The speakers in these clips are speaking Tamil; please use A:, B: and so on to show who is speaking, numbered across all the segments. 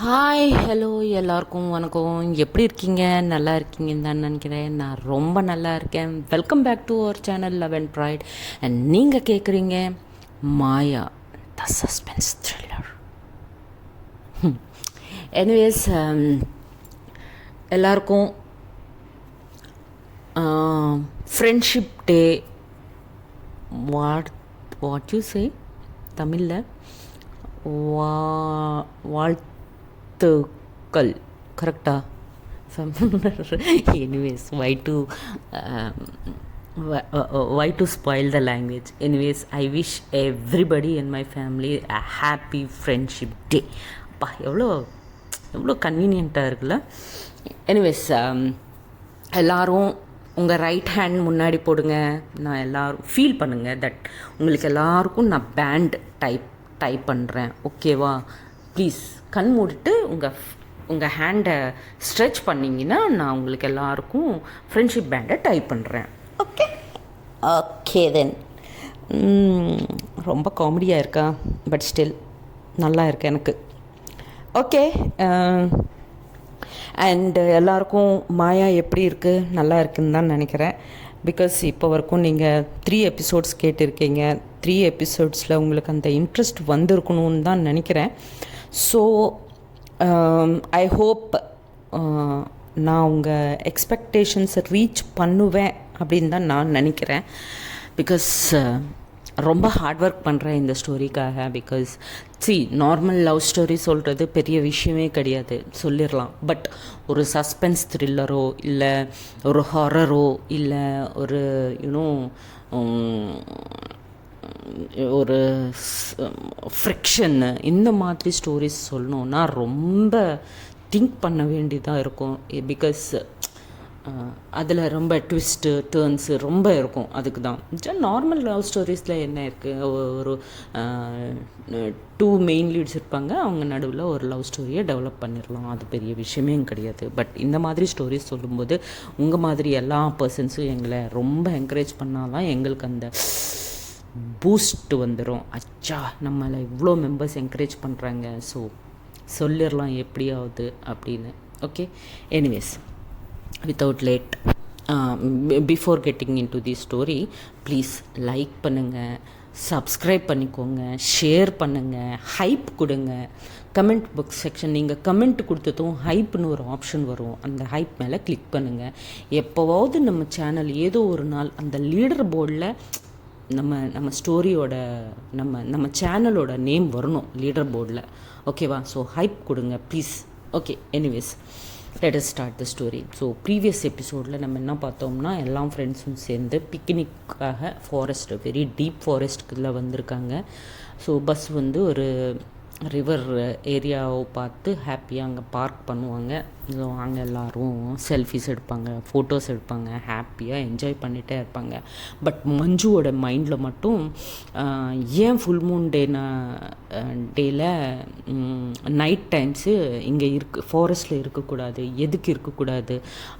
A: ஹாய் ஹலோ எல்லாருக்கும் வணக்கம். எப்படி இருக்கீங்க? நல்லா இருக்கீங்கன்னு தான் நினைக்கிறேன். நான் ரொம்ப நல்லா இருக்கேன். Welcome back to our channel love and bright. And நீங்கள் கேட்குறீங்க Maya the suspense thriller. Anyways, எல்லாருக்கும் friendship day what what you say தமிழில் வா வாழ்த்துக்கள் கரெக்டா? Anyways, why to spoil the language? Anyways, I wish everybody in my family a happy friendship day. அப்பா, எவ்வளோ எவ்வளோ கன்வீனியண்ட்டாக இருக்குல்ல. எனிவேஸ், எல்லோரும் உங்கள் ரைட் ஹேண்ட் முன்னாடி போடுங்க. நான் எல்லோரும் ஃபீல் பண்ணுங்கள் தட் உங்களுக்கு எல்லாருக்கும் நான் பேண்ட் டைப் பண்ணுறேன். ஓகேவா? ப்ளீஸ் கண் மூடிட்டு உங்கள் ஹேண்டை ஸ்ட்ரெச் பண்ணிங்கன்னா நான் உங்களுக்கு எல்லாருக்கும் ஃப்ரெண்ட்ஷிப் பேண்டை டைப் பண்ணுறேன். Okay okay then. ரொம்ப காமெடியாக இருக்கா? பட் ஸ்டில் நல்லா இருக்கு எனக்கு. ஓகே. அண்டு எல்லாருக்கும் மாயா எப்படி இருக்குது? நல்லா இருக்குன்னு தான் நினைக்கிறேன். பிகாஸ் இப்போ வரைக்கும் நீங்கள் 3 எபிசோட்ஸ் கேட்டிருக்கீங்க. 3 எபிசோட்ஸில் உங்களுக்கு அந்த இன்ட்ரெஸ்ட் வந்திருக்கணும்னு தான் நினைக்கிறேன். ஸோ ஐ ஹோப் நான் உங்கள் எக்ஸ்பெக்டேஷன்ஸை ரீச் பண்ணுவேன் அப்படின்னு தான் நான் நினைக்கிறேன். பிகாஸ் ரொம்ப ஹார்ட் ஒர்க் பண்ணுறேன் இந்த ஸ்டோரிக்காக. பிகாஸ் நார்மல் லவ் ஸ்டோரி சொல்கிறது பெரிய விஷயமே கிடையாது, சொல்லிடலாம். பட் ஒரு சஸ்பென்ஸ் த்ரில்லரோ இல்லை ஒரு ஹாரரோ இல்லை ஒரு ஒரு ஃப்ரிக்ஷன், இந்த மாதிரி ஸ்டோரிஸ் சொல்லணுன்னா ரொம்ப திங்க் பண்ண வேண்டியதாக இருக்கும். பிகாஸ் அதில் ரொம்ப ட்விஸ்ட்டு டேர்ன்ஸு ரொம்ப இருக்கும். அதுக்கு தான் நார்மல் லவ் ஸ்டோரிஸில் என்ன இருக்குது, ஒரு 2 மெயின் லீட்ஸ் இருப்பாங்க, அவங்க நடுவில் ஒரு லவ் ஸ்டோரியை டெவலப் பண்ணிடலாம். அது பெரிய விஷயமே கிடையாது. பட் இந்த மாதிரி ஸ்டோரிஸ் சொல்லும்போது உங்கள் மாதிரி எல்லா பர்சன்ஸும் எங்களை ரொம்ப என்கரேஜ் பண்ணால் தான் எங்களுக்கு அந்த பூஸ்ட் வந்துடும். அச்சா, நம்மளை இவ்வளோ மெம்பர்ஸ் என்கரேஜ் பண்ணுறாங்க, ஸோ சொல்லிடலாம் எப்படியாவது அப்படின்னு. Okay. Anyways, without late, before getting into the story, please like பண்ணுங்கள், சப்ஸ்கிரைப் பண்ணிக்கோங்க, ஷேர் பண்ணுங்கள், ஹைப் கொடுங்க. கமெண்ட் பாக்ஸ் செக்ஷன், நீங்கள் கமெண்ட் கொடுத்ததும் ஹைப்னு ஒரு ஆப்ஷன் வரும். அந்த ஹைப் மேலே கிளிக் பண்ணுங்கள். எப்போவாவது நம்ம சேனல் ஏதோ ஒரு நாள் அந்த லீடர் போர்டில் நம்ம ஸ்டோரியோட நம்ம சேனலோட நேம் வரணும் லீடர் போர்டில். ஓகேவா? ஸோ ஹைப் கொடுங்க please. Okay. Anyways, let us start the story. So previous எபிசோடில் நம்ம என்ன பார்த்தோம்னா, எல்லா ஃப்ரெண்ட்ஸும் சேர்ந்து பிக்னிக்காக ஃபாரஸ்ட், வெரி டீப் ஃபாரஸ்ட்டுக்குள்ளே வந்திருக்காங்க. ஸோ பஸ் வந்து ஒரு ரிவர் ஏரியாவை பார்த்து ஹாப்பியாக அங்கே பார்க் பண்ணுவாங்க. ஸோ அங்கே எல்லோரும் செல்ஃபிஸ் எடுப்பாங்க, ஃபோட்டோஸ் எடுப்பாங்க, ஹாப்பியாக என்ஜாய் பண்ணிகிட்டே இருப்பாங்க. பட் மஞ்சுவோட மைண்டில் மட்டும் ஏன் ஃபுல் மூன் டேயில் நைட் டைம்ஸு இங்கே ஃபாரஸ்ட்டில் இருக்கக்கூடாது, எதுக்கு இருக்கக்கூடாது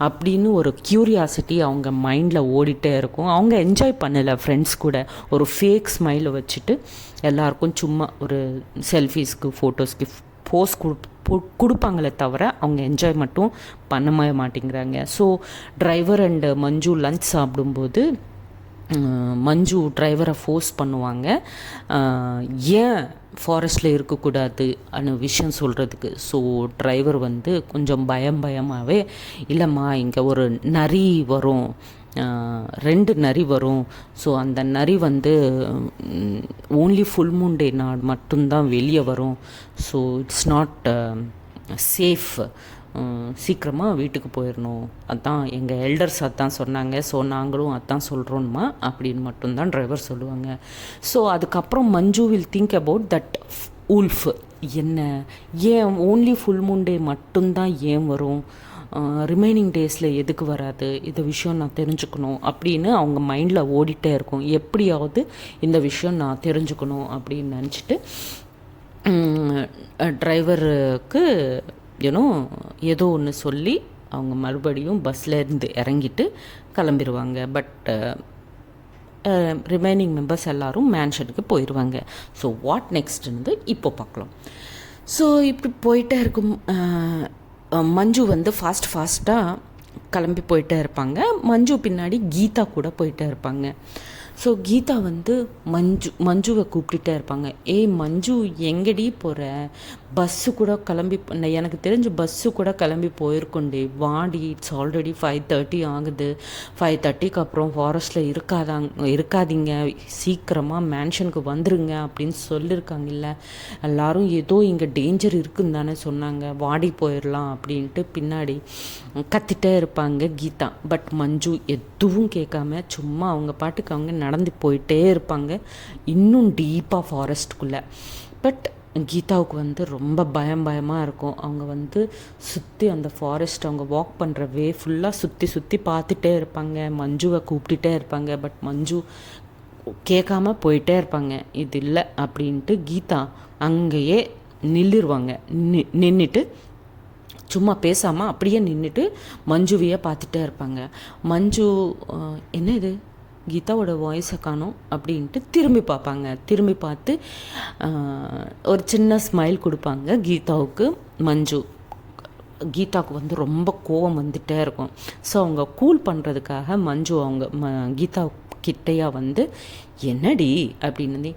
A: அப்படின்னு ஒரு க்யூரியாசிட்டி அவங்க மைண்டில் ஓடிட்டே இருக்கும். அவங்க என்ஜாய் பண்ணலை ஃப்ரெண்ட்ஸ் கூட. ஒரு ஃபேக் ஸ்மைலை வச்சுட்டு எல்லாருக்கும் சும்மா ஒரு செல்ஃபீஸ்க்கு ஃபோட்டோஸ்க்கு போஸ் கொடுப்பாங்களே தவிர அவங்க என்ஜாய் மட்டும் பண்ண மாட்டேங்கிறாங்க. So driver and Manju lunch சாப்பிடும்போது மஞ்சு டிரைவரை ஃபோர்ஸ் பண்ணுவாங்க ஏன் ஃபாரஸ்ட்டில் இருக்கக்கூடாது அன்னு விஷயம் சொல்கிறதுக்கு. ஸோ டிரைவர் வந்து கொஞ்சம் பயமாகவே, இல்லைம்மா இங்கே ஒரு நரி வரும், 2 நரி வரும். ஸோ அந்த நரி வந்து ஓன்லி ஃபுல் மூன் டே நாள் மட்டும்தான் வெளியே வரும். ஸோ இட்ஸ் நாட் சேஃப், சீக்கிரமாக வீட்டுக்கு போயிடணும், அதான் எங்கள் எல்டர்ஸ் அதான் சொன்னாங்க, ஸோ நாங்களும் அதான் சொல்கிறோம்மா அப்படின்னு மட்டும்தான் டிரைவர் சொல்லுவாங்க. ஸோ அதுக்கப்புறம் Manju will think about that wolf. என்ன, ஏன் ஓன்லி ஃபுல் மூன் டே மட்டும்தான் ஏன் வரும், ரிமைனிங் டேஸில் எதுக்கு வராது, இந்த விஷயம் நான் தெரிஞ்சுக்கணும் அப்படின்னு அவங்க மைண்டில் ஓடிட்டே இருக்கும். எப்படியாவது இந்த விஷயம் நான் தெரிஞ்சுக்கணும் அப்படின்னு நினச்சிட்டு டிரைவருக்கு ஏதோ ஒன்று சொல்லி அவங்க மறுபடியும் பஸ்லேருந்து இறங்கிட்டு கிளம்பிடுவாங்க. பட் ரிமைனிங் மெம்பர்ஸ் எல்லோரும் மேன்ஷனுக்கு போயிடுவாங்க. ஸோ வாட் நெக்ஸ்ட்னு இப்போ பார்க்கலாம். ஸோ இப்படி போயிட்டே இருக்கும். மஞ்சு வந்து ஃபாஸ்ட்டாக கிளம்பி போயிட்டே இருப்பாங்க. மஞ்சு பின்னாடி கீதா கூட போயிட்டே இருப்பாங்க. ஸோ கீதா வந்து மஞ்சுவை கூப்பிட்டுட்டே இருப்பாங்க. ஏய் மஞ்சு, எங்கடி போகிற? பஸ்ஸு கூட கிளம்பி, எனக்கு தெரிஞ்சு பஸ்ஸு கூட கிளம்பி போயிருக்கோண்டி, வாடி. இட்ஸ் ஆல்ரெடி 5:30 ஆகுது. 5:30க்கு அப்புறம் ஃபாரஸ்ட்டில் இருக்காதீங்க, சீக்கிரமாக மேன்ஷனுக்கு வந்துருங்க அப்படின்னு சொல்லியிருக்காங்கல்ல. எல்லோரும் ஏதோ இங்கே டேஞ்சர் இருக்குன்னு தானே சொன்னாங்க, வாடி போயிடலாம் அப்படின்ட்டு பின்னாடி கத்திட்டே இருப்பாங்க கீதா. பட் மஞ்சு எதுவும் கேட்காம சும்மா அவங்க பாட்டுக்கு அவங்க நடந்து போயிட்டே இருப்பாங்க, இன்னும் டீப்பாக ஃபாரஸ்ட்டுக்குள்ளே. பட் கீதாவுக்கு வந்து ரொம்ப பயமாக இருக்கும். அவங்க வந்து சுற்றி அந்த ஃபாரஸ்ட், அவங்க வாக் பண்ணுற வே ஃபுல்லாக சுற்றி பார்த்துட்டே இருப்பாங்க, மஞ்சுவை கூப்பிட்டுட்டே இருப்பாங்க. பட் மஞ்சு கேட்காம போயிட்டே இருப்பாங்க. இது இல்லை அப்படின்ட்டு கீதா அங்கேயே நின்றுடுவாங்க. நின்றுட்டு சும்மா பேசாமல் அப்படியே நின்றுட்டு மஞ்சுவையே பார்த்துட்டே இருப்பாங்க. மஞ்சு என்ன இது, கீதாவோட வாய்ஸை காணோம் அப்படின்ட்டு திரும்பி பார்ப்பாங்க. திரும்பி பார்த்து ஒரு சின்ன ஸ்மைல் கொடுப்பாங்க கீதாவுக்கு. கீதாவுக்கு வந்து ரொம்ப கோவம் வந்துகிட்டே இருக்கும். ஸோ அவங்க கூல் பண்ணுறதுக்காக மஞ்சு அவங்க கீதா கிட்டையா வந்து, என்னடி அப்படின்னு,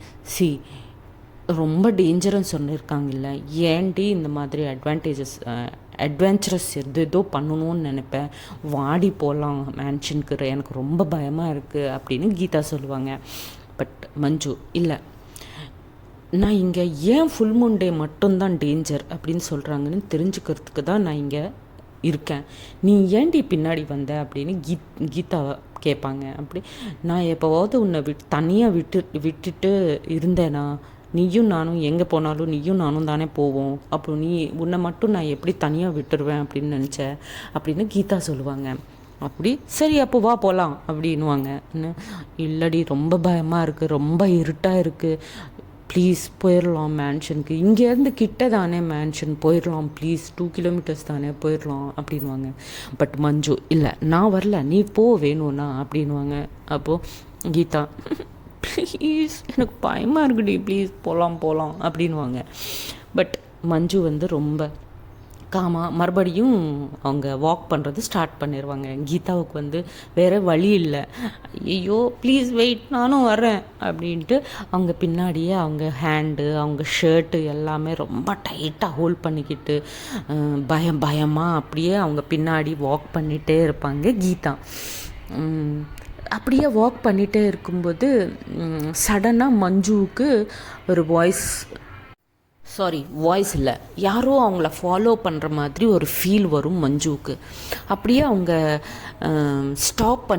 A: ரொம்ப டேஞ்சர்னு சொல்லியிருக்காங்கல்ல, ஏன்டி இந்த மாதிரி அட்வென்ச்சரஸ் ஏதோ பண்ணணும்னு நினைப்பேன், வாடி போகலாம் மேன்ஷனுக்கு, எனக்கு ரொம்ப பயமாக இருக்குது அப்படின்னு கீதா சொல்லுவாங்க. பட் மஞ்சு, இல்லை, நான் இங்கே ஏன் ஃபுல் மூன் டே மட்டும்தான் டேஞ்சர் அப்படின்னு சொல்கிறாங்கன்னு தெரிஞ்சுக்கிறதுக்கு தான் நான் இங்கே இருக்கேன், நீ ஏன்டி பின்னாடி வந்த அப்படின்னு கீதாவை கேட்பாங்க. அப்படி நான் எப்போவாவது உன்னை தனியாக விட்டுட்டு இருந்தேனா, நீயும் நானும் எங்கே போனாலும் நீயும் நானும் தானே போவோம், அப்புறம் உன்னை மட்டும் நான் எப்படி தனியாக விட்டுருவேன் அப்படின்னு நினச்சேன் அப்படின்னு கீதா சொல்லுவாங்க. அப்படி சரி அப்போ வா போகலாம் அப்படின்வாங்க. இல்லடி, ரொம்ப பயமாக இருக்குது, ரொம்ப இருட்டாக இருக்குது, ப்ளீஸ் போயிடலாம் மேன்ஷனுக்கு, இங்கேருந்து கிட்ட தானே மேன்ஷன், போயிடலாம் ப்ளீஸ், 2 கிலோமீட்டர்ஸ் தானே, போயிடலாம் அப்படின்வாங்க. பட் மஞ்சு, இல்லை நான் வரல, நீ போ வேணும்னா அப்படின்வாங்க. அப்போது கீதா, ப்ளீஸ் எனக்கு பயமாக இருக்குடி, ப்ளீஸ் போகலாம் அப்படின்வாங்க. பட் மஞ்சு வந்து ரொம்ப மறுபடியும் அவங்க வாக் பண்ணுறது ஸ்டார்ட் பண்ணிடுவாங்க. கீதாவுக்கு வந்து வேறு வழி இல்லை, ஐயோ ப்ளீஸ் வெயிட், நானும் வரேன் அப்படின்ட்டு அவங்க பின்னாடியே அவங்க ஹேண்டு, அவங்க ஷர்ட்டு எல்லாமே ரொம்ப டைட்டாக ஹோல்ட் பண்ணிக்கிட்டு பயமாக அப்படியே அவங்க பின்னாடி வாக் பண்ணிகிட்டே இருப்பாங்க கீதா. அப்படியே வாக் பண்ணிகிட்டே இருக்கும்போது சடனாக மஞ்சுவுக்கு ஒரு வாய்ஸ் இல்லை, யாரோ அவங்கள ஃபாலோ பண்ணுற மாதிரி ஒரு ஃபீல் வரும் மஞ்சுவுக்கு. அப்படியே அவங்க ஸ்டாப்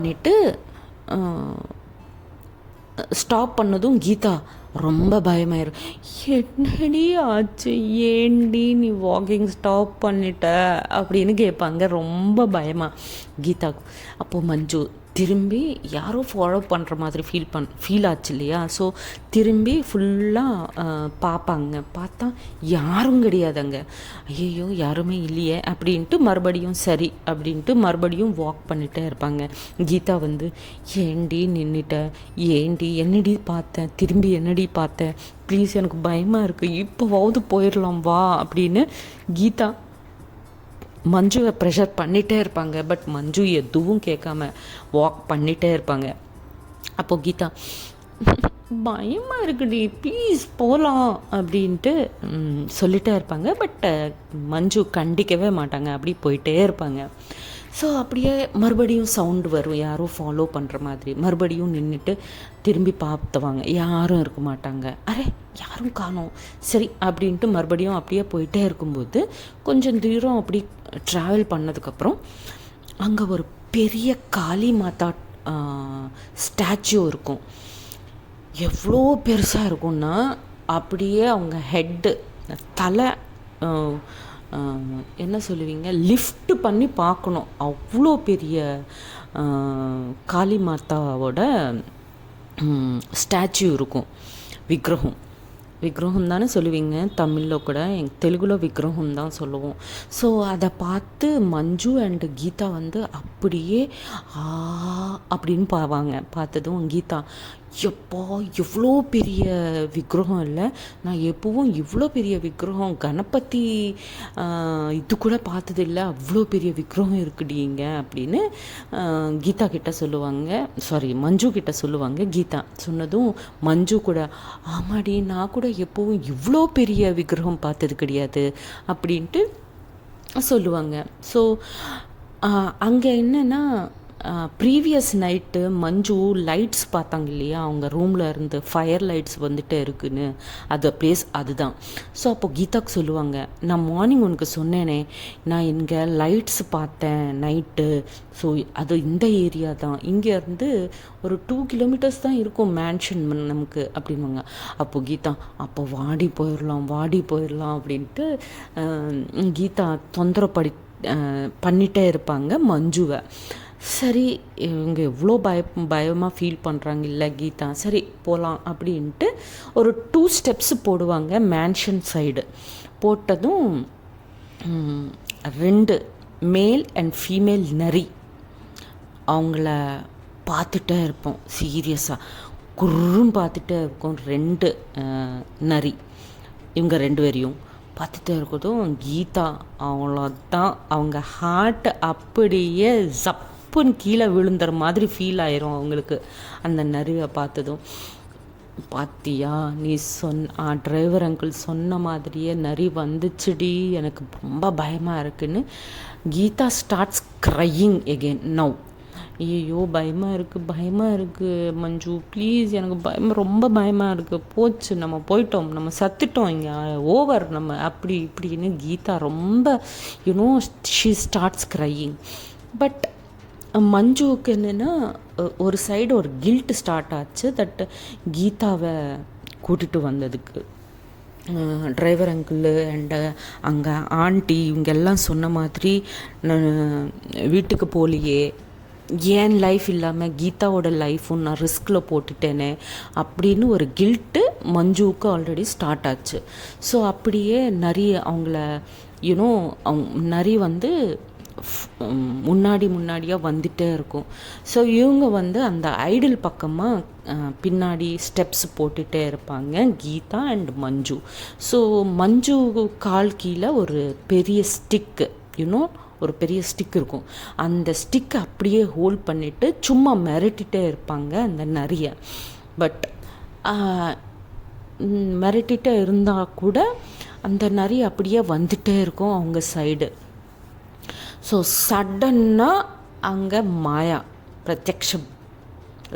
A: பண்ணதும் கீதா ரொம்ப பயமாயிரும். என்னடி ஆச்சு, ஏண்டி நீ வாக்கிங் ஸ்டாப் பண்ணிட்ட அப்படின்னு கேட்பாங்க ரொம்ப பயமாக கீதாவுக்கு. அப்போது மஞ்சு திரும்பி யாரோ ஃபாலோ பண்ணுற மாதிரி ஃபீல் ஆச்சு இல்லையா. ஸோ திரும்பி ஃபுல்லாக பார்ப்பாங்க. பார்த்தா யாரும் கிடையாதுங்க. ஐயோ யாருமே இல்லையே அப்படின்ட்டு மறுபடியும் சரி அப்படின்ட்டு மறுபடியும் வாக் பண்ணிகிட்டே இருப்பாங்க. கீதா வந்து, ஏண்டி நின்றுட்ட, ஏண்டி என்னடி பார்த்தேன், திரும்பி என்னடி பார்த்தேன், ப்ளீஸ் எனக்கு பயமாக இருக்குது, இப்போவாவது போயிடலாம் வா அப்படின்னு கீதா மஞ்சுவை ப்ரெஷர் பண்ணிகிட்டே இருப்பாங்க. பட் மஞ்சு எதுவும் கேட்காம வாக் பண்ணிகிட்டே இருப்பாங்க. அப்போது கீதா, பயமாக இருக்குடி, ப்ளீஸ் போகலாம் அப்படின்ட்டு சொல்லிகிட்டே இருப்பாங்க. பட் மஞ்சு கண்டிக்கவே மாட்டாங்க, அப்படி போயிட்டே இருப்பாங்க. ஸோ அப்படியே மறுபடியும் சவுண்டு வரும், யாரோ ஃபாலோ பண்ணுற மாதிரி. மறுபடியும் நின்றுட்டு திரும்பி பார்த்துவாங்க, யாரும் இருக்க மாட்டாங்க. அரே யாரும் காணோம், சரி அப்படின்ட்டு மறுபடியும் அப்படியே போயிட்டே இருக்கும்போது கொஞ்சம் தூரம் அப்படி ட்ராவல் பண்ணதுக்கப்புறம் அங்கே ஒரு பெரிய காளி மாதா ஸ்டாச்சு இருக்கும். எவ்வளோ பெருசாக இருக்கும்னா, அப்படியே அவங்க ஹெட்டு, தலை, என்ன சொல்லுவீங்க, லிஃப்ட் பண்ணி பார்க்கணும், அவ்வளோ பெரிய காளி மாதாவோட ஸ்டாச்சு இருக்கும். விக்கிரகம் தானே சொல்லுவீங்க தமிழில் கூட, தெலுங்குல விக்கிரகம் தான் சொல்லுவோம். ஸோ அதை பார்த்து மஞ்சு அண்டு கீதா வந்து அப்படியே அப்படின்னு பார்த்ததும் கீதா, எப்பா எவ்வளோ பெரிய விக்கிரகம் இல்லை, நான் எப்பவும் இவ்வளோ பெரிய விக்கிரகம் கணபதி இது கூட பார்த்ததில்ல, அவ்வளோ பெரிய விக்கிரகம் இருக்குடிங்க அப்படின்னு கீதா கிட்ட சொல்லுவாங்க. சாரி, மஞ்சு கிட்ட சொல்லுவாங்க. கீதா சொன்னதும் மஞ்சு கூட ஆமாடி, நான் கூட எப்பவும் இவ்வளோ பெரிய விக்கிரகம் பார்த்தது கிடையாது அப்படின்ட்டு சொல்லுவாங்க. ஸோ அங்கே என்னென்னா, ப்ரீவியஸ் நைட்டு மஞ்சு லைட்ஸ் பார்த்தாங்க இல்லையா, அவங்க ரூமில் இருந்து ஃபயர் லைட்ஸ் வந்துட்டு இருக்குன்னு, அது பிளேஸ் அதுதான். ஸோ அப்போ கீதாக்கு சொல்லுவாங்க, நான் மார்னிங் உனக்கு சொன்னேனே, நான் இங்கே லைட்ஸ் பார்த்தேன் நைட்டு, ஸோ அது இந்த ஏரியா தான், இங்கேருந்து ஒரு 2 கிலோமீட்டர்ஸ் தான் இருக்கும் மேன்ஷன் நமக்கு அப்படின்வாங்க. அப்போ கீதா அப்போ வாடி போயிடலாம் அப்படின்ட்டு கீதா தொந்தரப்படி பண்ணிகிட்டே இருப்பாங்க மஞ்சுவை. சரி, இவங்க எவ்வளோ பயமாக ஃபீல் பண்ணுறாங்க இல்லை கீதா, சரி போகலாம் அப்படின்ட்டு ஒரு 2 ஸ்டெப்ஸ் போடுவாங்க மேன்ஷன் சைடு. போட்டதும் 2 மேல் அண்ட் ஃபீமேல் நரி அவங்கள பார்த்துட்டே இருப்போம். சீரியஸாக குர்ருன்னு பார்த்துட்டே இருக்கும் 2 நரி. இவங்க 2 பேரையும் பார்த்துட்டே இருக்கதும் கீதா அவ்வளோதான், அவங்க ஹார்ட் அப்படியே ஜப்புன்னு கீழே விழுந்துற மாதிரி ஃபீல் ஆயிரும் அவங்களுக்கு அந்த நரியை பார்த்ததும். பார்த்தியா, நீ டிரைவர் அங்கிள் சொன்ன மாதிரியே நரி வந்துச்சுடி, எனக்கு ரொம்ப பயமாக இருக்குன்னு Geetha starts crying again now. ஐயோ பயமாக இருக்குது மஞ்சு, ப்ளீஸ் எனக்கு ரொம்ப பயமாக இருக்குது, போச்சு நம்ம போயிட்டோம், நம்ம சத்துட்டோம், இங்கே ஓவர் நம்ம அப்படி இப்படின்னு கீதா ரொம்ப ஷீ ஸ்டார்ட்ஸ் க்ரையிங். பட் மஞ்சுவுக்கு என்னென்னா ஒரு சைடு ஒரு கில்ட் ஸ்டார்ட் ஆச்சு, தட் கீதாவை கூட்டிகிட்டு வந்ததுக்கு. டிரைவர் அங்கிள் அண்டு அங்கே ஆண்டி இவங்கெல்லாம் சொன்ன மாதிரி வீட்டுக்கு போலியே, ஏன் லைஃப் இல்லாமல் கீதாவோட லைஃப்பும் நான் ரிஸ்கில் போட்டுட்டேனே அப்படின்னு ஒரு கில்ட்டு மஞ்சுவுக்கு ஆல்ரெடி ஸ்டார்ட் ஆச்சு. ஸோ அப்படியே நிறைய அவங்கள நிறைய வந்து முன்னாடியாக வந்துகிட்டே இருக்கும். ஸோ இவங்க அந்த ஐடில் பக்கமாக பின்னாடி ஸ்டெப்ஸ் போட்டுகிட்டே இருப்பாங்க கீதா அண்ட் மஞ்சு. ஸோ மஞ்சு கால் கீழே ஒரு பெரிய ஸ்டிக்கு ஒரு பெரிய ஸ்டிக் இருக்கும். அந்த ஸ்டிக்கை அப்படியே ஹோல்ட் பண்ணிவிட்டு சும்மா மிரட்டிகிட்டே இருப்பாங்க அந்த நிறைய. பட் மிரட்டிகிட்டே இருந்தால் கூட அந்த நிறைய அப்படியே வந்துகிட்டே இருக்கும் அவங்க சைடு. ஸோ சடன்னாக அங்கே மாயா பிரத்யக்ஷம்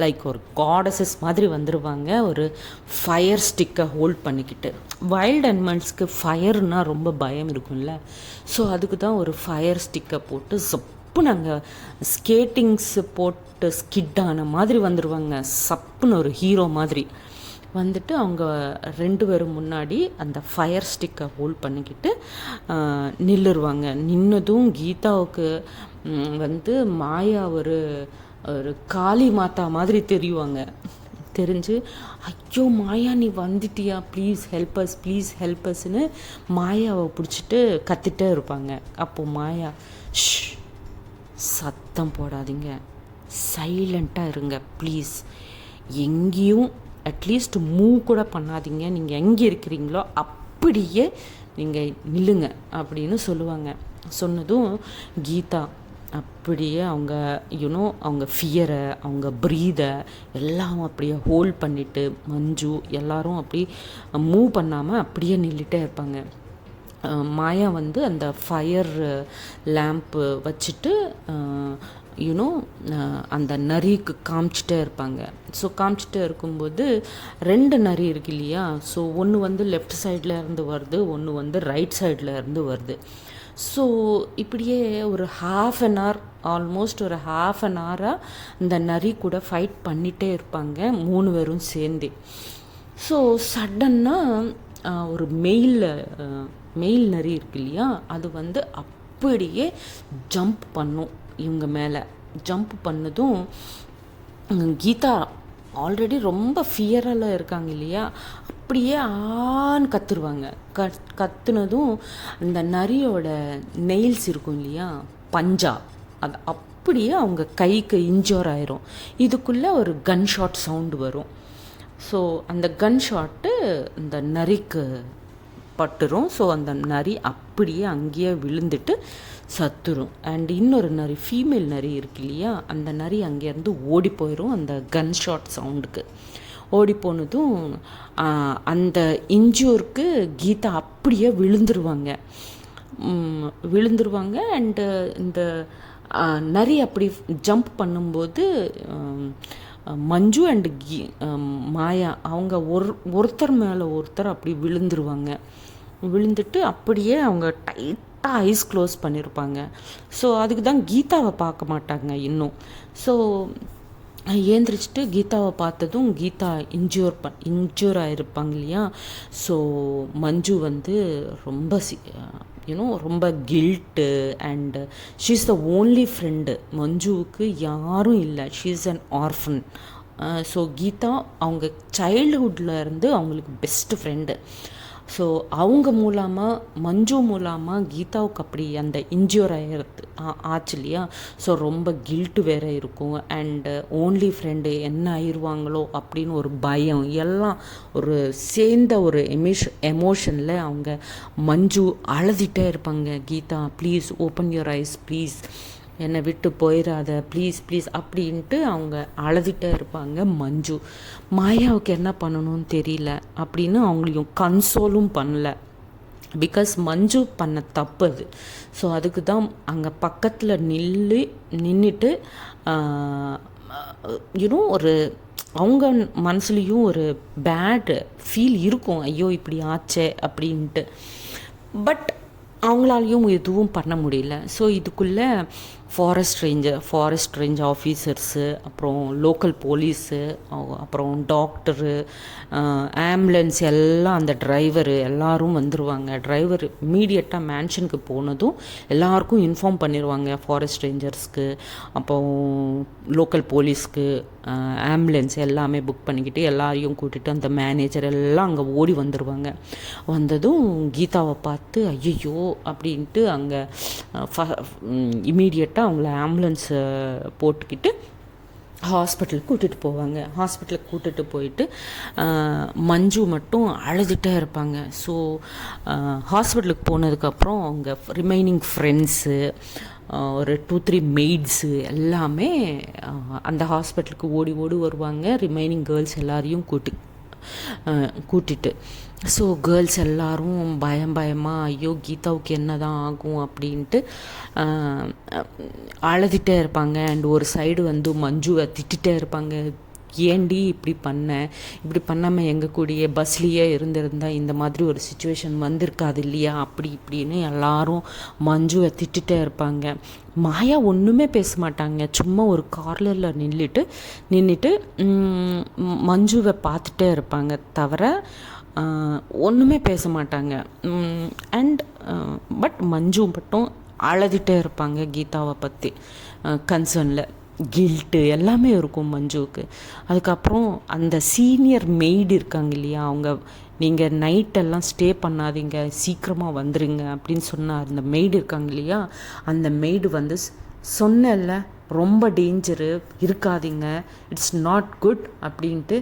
A: லைக் ஒரு காடஸஸ் மாதிரி வந்துடுவாங்க, ஒரு ஃபயர் ஸ்டிக்கை ஹோல்ட் பண்ணிக்கிட்டு. வைல்டு அனிமல்ஸ்க்கு ஃபயர்னால் ரொம்ப பயம் இருக்கும்ல, ஸோ அதுக்கு தான் ஒரு ஃபயர் ஸ்டிக்கை போட்டு சப்புன்னு அங்கே ஸ்கேட்டிங்ஸு போட்டு ஸ்கிட் ஆன மாதிரி வந்துடுவாங்க. சப்புன்னு ஒரு ஹீரோ மாதிரி வந்துட்டு அவங்க 2 பேரும் முன்னாடி அந்த ஃபயர் ஸ்டிக்கை ஹோல்ட் பண்ணிக்கிட்டு நில்லுருவாங்க. நின்னதும் கீதாவுக்கு மாயா ஒரு காளி மாதா மாதிரி தெரியுவாங்க. தெரிஞ்சு ஐயோ மாயா நீ வந்துட்டியா, ப்ளீஸ் ஹெல்பஸ்ன்னு மாயாவை பிடிச்சிட்டு கத்திட்டே இருப்பாங்க. அப்போது மாயா சத்தம் போடாதீங்க, சைலண்ட்டாக இருங்க ப்ளீஸ், எங்கேயும் அட்லீஸ்ட் மூவ் கூட பண்ணாதீங்க, நீங்கள் எங்கே இருக்கிறீங்களோ அப்படியே நீங்கள் நில்லுங்க அப்படின்னு சொல்லுவாங்க. சொன்னதும் கீதா அப்படியே அவங்க அவங்க ஃபியரை, அவங்க ப்ரீதை எல்லாம் அப்படியே ஹோல்ட் பண்ணிவிட்டு மஞ்சு எல்லோரும் அப்படி மூவ் பண்ணாமல் அப்படியே நின்றுட்டே இருப்பாங்க. மாயா அந்த ஃபயர் லேம்ப்பு வச்சுட்டு அந்த நரிக்கு காமிச்சிட்டே இருப்பாங்க. ஸோ காமிச்சிட்டே இருக்கும்போது 2 நரி இருக்கு இல்லையா, ஸோ ஒன்று லெஃப்ட் சைடில் இருந்து வருது, ஒன்று ரைட் சைடில் இருந்து வருது. ஸோ இப்படியே ஒரு ஆல்மோஸ்ட் ஒரு ஹாஃப் அன் ஹவராக இந்த நரி கூட ஃபைட் பண்ணிகிட்டே இருப்பாங்க 3 பேரும் சேர்ந்து. ஸோ சடன்னாக ஒரு மெயில் நரி இருக்கு இல்லையா, அது அப்படியே ஜம்ப் பண்ணும் இவங்க மேலே. ஜம்ப் பண்ணதும் கீதா ஆல்ரெடி ரொம்ப ஃபியரால் இருக்காங்க இல்லையா, அப்படியே ஆன்னு கத்துருவாங்க. கத்துனதும் அந்த நரியோட நெயில்ஸ் இருக்கும் இல்லையா, பஞ்சா, அது அப்படியே அவங்க கைக்கு இன்ஜோர் ஆயிரும். இதுக்குள்ளே ஒரு கன் ஷாட் சவுண்டு வரும். ஸோ அந்த கன் ஷாட்டு இந்த நரிக்கு பட்டுரும். ஸோ அந்த நரி அப்படியே அங்கேயே விழுந்துட்டு சத்துரும். அண்ட் இன்னொரு நரி, ஃபீமேல் நரி இருக்கு இல்லையா, அந்த நரி அங்கேருந்து ஓடி போயிடும் அந்த கன் ஷாட் சவுண்டுக்கு. ஓடி போனதும் அந்த இன்ஜூருக்கு கீதா அப்படியே விழுந்துருவாங்க. அண்டு இந்த நரி அப்படி ஜம்ப் பண்ணும்போது மஞ்சு அண்டு மாயா அவங்க ஒருத்தர் மேலே ஒருத்தர் அப்படி விழுந்துட்டு அப்படியே அவங்க டைட்டாக ஐஸ் க்ளோஸ் பண்ணியிருப்பாங்க. ஸோ அதுக்கு தான் கீதாவை பார்க்க மாட்டாங்க இன்னும். ஸோ ஏந்திரிச்சிட்டு கீதாவை பார்த்ததும் கீதா இன்ஜூர் ஆகிருப்பாங்க இல்லையா. ஸோ மஞ்சு வந்து ரொம்ப ரொம்ப guilt and she is the only friend. மஞ்சுவுக்கு யாரும் இல்லை, she is an orphan. So Geetha அவங்க சைல்டுஹுட்டில் இருந்து அவங்களுக்கு பெஸ்ட்டு ஃப்ரெண்டு. ஸோ அவங்க மஞ்சு மூலமாக கீதாவுக்கு அப்படி அந்த இன்ஜூர் ஆச்சு இல்லையா. ஸோ ரொம்ப கில்ட்டு வேறு இருக்கும். அண்டு ஓன்லி ஃப்ரெண்டு என்ன ஆயிடுவாங்களோ அப்படின்னு ஒரு பயம் எல்லாம் ஒரு சேர்ந்த ஒரு எமோஷனில் அவங்க மஞ்சு அழுதுகிட்டே இருப்பாங்க. Geetha please open your eyes, please என்னை விட்டு போயிடாத, ப்ளீஸ் ப்ளீஸ் அப்படின்ட்டு அவங்க அழுதுகிட்டே இருப்பாங்க. மஞ்சு மாயாவுக்கு என்ன பண்ணணும்னு தெரியல அப்படின்னு அவங்களையும் கன்சோலும் பண்ணல. பிகாஸ் மஞ்சு பண்ண தப்பு அது. ஸோ அதுக்கு தான் அங்கே பக்கத்தில் நின்றுட்டு ஒரு அவங்க மனசுலேயும் ஒரு பேட் ஃபீல் இருக்கும், ஐயோ இப்படி ஆச்சே அப்படின்ட்டு. பட் அவங்களாலையும் எதுவும் பண்ண முடியல. ஸோ இதுக்குள்ளே ஃபாரஸ்ட் ரேஞ்ச் ஆஃபீஸர்ஸு, அப்புறம் லோக்கல் போலீஸு, அப்புறம் டாக்டரு, ஆம்புலன்ஸ் எல்லாம், அந்த டிரைவரு எல்லோரும் வந்துடுவாங்க. டிரைவர் இம்மீடியட்டாக மேன்ஷனுக்கு போனதும் எல்லாருக்கும் இன்ஃபார்ம் பண்ணிடுவாங்க, ஃபாரஸ்ட் ரேஞ்சர்ஸ்க்கு, அப்போ லோக்கல் போலீஸ்க்கு, ஆம்புலன்ஸ் எல்லாமே புக் பண்ணிக்கிட்டு எல்லாரையும் கூட்டிகிட்டு அந்த மேனேஜர் எல்லாம் அங்கே ஓடி வந்துடுவாங்க. வந்ததும் கீதாவை பார்த்து ஐயோ அப்படின்ட்டு அங்கே இம்மீடியட்டாக அவங்கள ஆம்புலன்ஸை போட்டுக்கிட்டு ஹாஸ்பிட்டலுக்கு கூட்டிகிட்டு போவாங்க. ஹாஸ்பிட்டலுக்கு கூட்டிகிட்டு போயிட்டு மஞ்சு மட்டும் அழுதுகிட்டே இருப்பாங்க. ஸோ ஹாஸ்பிட்டலுக்கு போனதுக்கப்புறம் அவங்க ரிமைனிங் ஃப்ரெண்ட்ஸு, ஒரு 2-3 மெய்ட்ஸு எல்லாமே அந்த ஹாஸ்பிட்டலுக்கு ஓடி வருவாங்க, ரிமைனிங் கேர்ள்ஸ் எல்லாரையும் கூட்டிட்டு. ஸோ கேர்ள்ஸ் எல்லோரும் பயமாக ஐயோ கீதாவுக்கு என்ன தான் ஆகும் அப்படின்ட்டு அழுதுகிட்டே இருப்பாங்க. அண்ட் ஒரு சைடு வந்து மஞ்சுவை திட்டிகிட்டே இருப்பாங்க, ஏண்டி இப்படி பண்ணாமல் எங்கள் கூடயே பஸ்லேயே இருந்திருந்தால் இந்த மாதிரி ஒரு சுச்சுவேஷன் வந்திருக்காது இல்லையா, அப்படி இப்படின்னு எல்லாரும் மஞ்சுவை திட்டிகிட்டே இருப்பாங்க. மாயா ஒன்றுமே பேச மாட்டாங்க, சும்மா ஒரு கார்னரில் நின்றுட்டு மஞ்சுவை பார்த்துட்டே இருப்பாங்க, தவிர ஒன்றுமே பேச மாட்டாங்க. அண்ட் பட் மஞ்சு மட்டும் அழுதுகிட்டே இருப்பாங்க கீதாவை பற்றி, கன்சர்னில் கில்ட்டு எல்லாமே இருக்கும் மஞ்சுவுக்கு. அதுக்கப்புறம் அந்த சீனியர் மெய்டு இருக்காங்க இல்லையா, அவங்க நீங்கள் நைட்டெல்லாம் ஸ்டே பண்ணாதீங்க, சீக்கிரமாக வந்துடுங்க அப்படின்னு சொன்னார். அந்த மெய்டு இருக்காங்க இல்லையா, அந்த மெய்டு வந்து சொன்னல ரொம்ப டேஞ்சரு, இருக்காதீங்க, இட்ஸ் நாட் குட் அப்படின்ட்டு.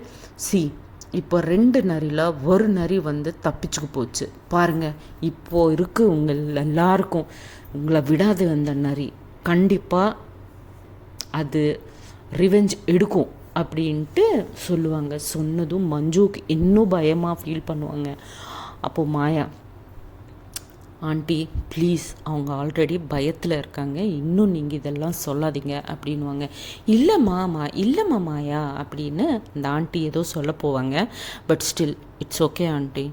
A: இப்போ 2 நரியில் ஒரு நரி வந்து தப்பிச்சுக்கு போச்சு பாருங்கள். இப்போது இருக்குது உங்கள் எல்லாருக்கும், உங்களை விடாது அந்த நரி, கண்டிப்பாக அது ரிவெஞ்ச் எடுக்கும் அப்படின்ட்டு சொல்லுவாங்க. சொன்னதும் மஞ்சுவுக்கு இன்னும் பயமாக ஃபீல் பண்ணுவாங்க. அப்போது மாயா, ஆண்டி ப்ளீஸ், அவங்க ஆல்ரெடி பயத்தில் இருக்காங்க, இன்னும் நீங்கள் இதெல்லாம் சொல்லாதீங்க அப்படின்வாங்க. இல்லைம்மா மாயா அப்படின்னு அந்த ஆண்டி ஏதோ சொல்ல போவாங்க. But still it's okay aunty,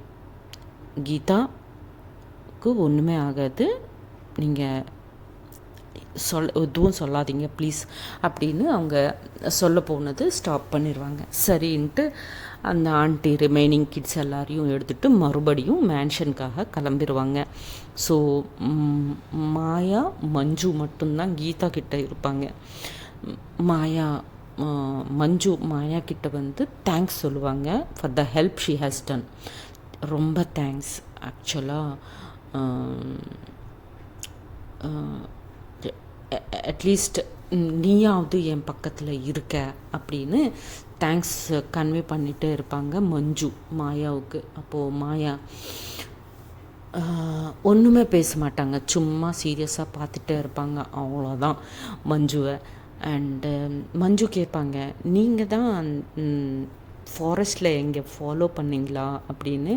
A: கீதாவுக்கு ஒன்றுமே ஆகாது, நீங்கள் எதுவும் சொல்லாதீங்க ப்ளீஸ் அப்படின்னு அவங்க சொல்ல போனது ஸ்டாப் பண்ணிடுவாங்க. சரின்ட்டு அந்த ஆண்டி ரிமைனிங் கிட்ஸ் எல்லாரையும் எடுத்துகிட்டு மறுபடியும் மேன்ஷனுக்காக கிளம்பிடுவாங்க. ஸோ மாயா மஞ்சு மட்டும்தான் கீதா கிட்டே இருப்பாங்க. மஞ்சு மாயா கிட்ட வந்து தேங்க்ஸ் சொல்லுவாங்க for the help she has done. ரொம்ப தேங்க்ஸ் ஆக்சுவலாக, அட்லீஸ்ட் நீயாவது என் பக்கத்தில் இருக்க அப்படின்னு தேங்க்ஸ் கன்வே பண்ணிகிட்டே இருப்பாங்க மஞ்சு மாயாவுக்கு. அப்போது மாயா ஒன்றுமே பேச மாட்டாங்க, சும்மா சீரியஸாக பார்த்துட்டே இருப்பாங்க, அவ்வளோதான் மஞ்சுவை. அண்டு மஞ்சு கேட்பாங்க, நீங்கள் தான் ஃபாரஸ்ட்டில் எங்கே ஃபாலோ பண்ணிங்களா அப்படின்னு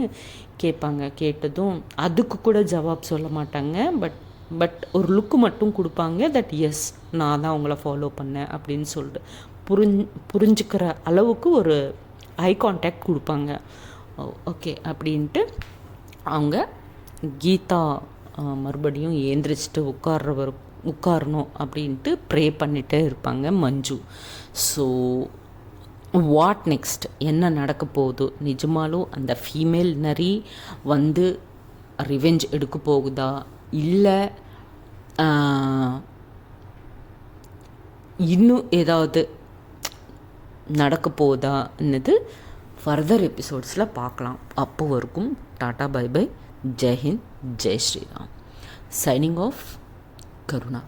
A: கேட்பாங்க. கேட்டதும் அதுக்கு கூட ஜவாப் சொல்ல மாட்டாங்க, பட் ஒரு லுக்கு மட்டும் கொடுப்பாங்க, தட் எஸ் நான் தான் அவங்கள ஃபாலோ பண்ணேன் அப்படின்னு சொல்லிட்டு புரிஞ்சுக்கிற அளவுக்கு ஒரு ஐ கான்டாக்ட் கொடுப்பாங்க. ஓகே அப்படின்ட்டு அவங்க கீதா மறுபடியும் ஏந்திரிச்சிட்டு உட்காரணும் அப்படின்ட்டு ப்ரே பண்ணிகிட்டே இருப்பாங்க மஞ்சு. ஸோ வாட் நெக்ஸ்ட், என்ன நடக்க போகுது? நிஜமாலும் அந்த ஃபீமேல் நரி வந்து ரிவெஞ்ச் எடுக்க போகுதா, இல்லை இன்னும் ஏதாவது நடக்க போகுதான்னது ஃபர்தர் எபிசோட்ஸில் பார்க்கலாம். அப்போ வரைக்கும் tata bye bye, Jai Hind, Jai Sriram. Signing off Karuna.